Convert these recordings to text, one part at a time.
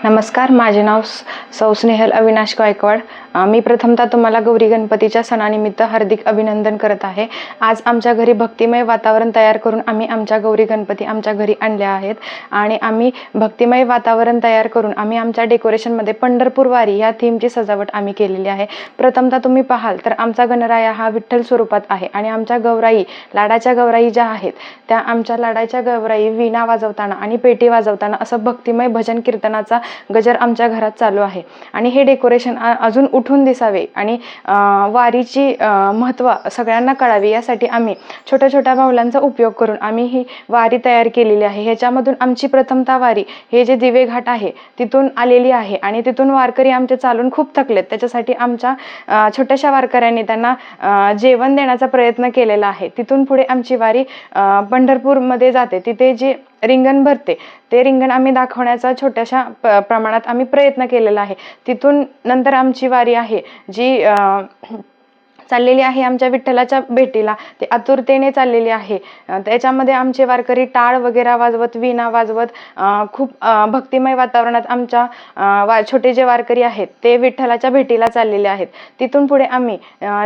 नमस्कार, माझे नाव सौ स्नेहल अविनाश गायकवाड। मी प्रथमतः तुम्हाला गौरी गणपतीच्या सणानिमित्त हार्दिक अभिनंदन करत आहे। आज आमच्या घरी भक्तिमय वातावरण तयार करून आम्ही आमच्या गौरी गणपती आमच्या घरी आणल्या आहेत आणि आम्ही भक्तिमय वातावरण तयार करून आम्ही आमच्या डेकोरेशनमध्ये पंढरपूर वारी या थीमची सजावट आम्ही केलेली आहे। प्रथमतः तुम्ही पाहाल तर आमचा गणराया हा विठ्ठल स्वरूपात आहे आणि आमच्या गौराई, लाडाच्या गौराई ज्या आहेत त्या आमच्या लाडाच्या गौराई वीणा वाजवताना आणि पेटी वाजवताना असं भक्तिमय भजन कीर्तनाचा गजर आमच्या घरात चालू आहे। आणि हे डेकोरेशन अजून उठून दिसावे आणि वारीची महत्त्व सगळ्यांना कळावी यासाठी आम्ही छोट्या छोट्या बाहुलांचा उपयोग करून आम्ही ही वारी तयार केलेली आहे। ह्याच्यामधून आमची प्रथमतः वारी हे जे दिवे घाट आहे तिथून आलेली आहे आणि तिथून वारकरी आमचे चालून खूप थकलेत, त्याच्यासाठी आमच्या छोट्याशा वारकऱ्यांनी त्यांना जेवण देण्याचा प्रयत्न केलेला आहे। तिथून पुढे आमची वारी पंढरपूरमध्ये जाते, तिथे जे रिंगण भरते ते रिंगण आम्ही दाखवण्याचा छोट्याशा प्रमाणात आम्ही प्रयत्न केलेला आहे। तिथून नंतर आमची वारी आहे जी चाललेली आहे आमच्या विठ्ठलाच्या भेटीला, ते आतुरतेने चाललेली आहे। त्याच्यामध्ये आमचे वारकरी टाळ वगैरे वाजवत, वीणा वाजवत खूप भक्तिमय वातावरणात आमच्या छोटे जे वारकरी आहेत ते विठ्ठलाच्या भेटीला चाललेले आहेत। तिथून पुढे आम्ही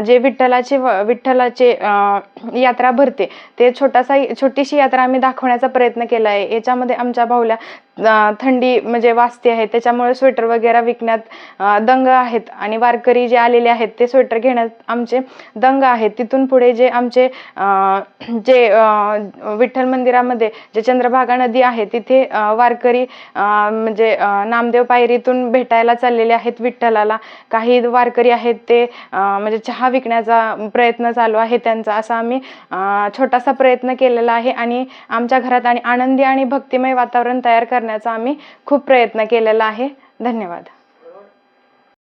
जे विठ्ठलाचे यात्रा भरते ते छोटीशी यात्रा आम्ही दाखवण्याचा प्रयत्न केला आहे। याच्यामध्ये आमच्या बाहुल्या थंडी म्हणजे वाजते आहे त्याच्यामुळे स्वेटर वगैरे विकण्यात दंग आहेत आणि वारकरी जे आलेले आहेत ते स्वेटर घेण्यात आमचे दंग आहेत। तिथून पुढे जे आमचे विठ्ठल मंदिरामध्ये जे चंद्रभागा नदी आहे तिथे वारकरी म्हणजे नामदेव पायरीतून भेटायला चाललेले आहेत विठ्ठलाला। काही वारकरी आहेत ते म्हणजे चहा विकण्याचा प्रयत्न चालू आहे त्यांचा, असा आम्ही छोटासा प्रयत्न केलेला आहे आणि आमच्या घरात आणि आनंदी आणि भक्तिमय वातावरण तयार करण्याचा आम्ही खूप प्रयत्न केलेला आहे। धन्यवाद।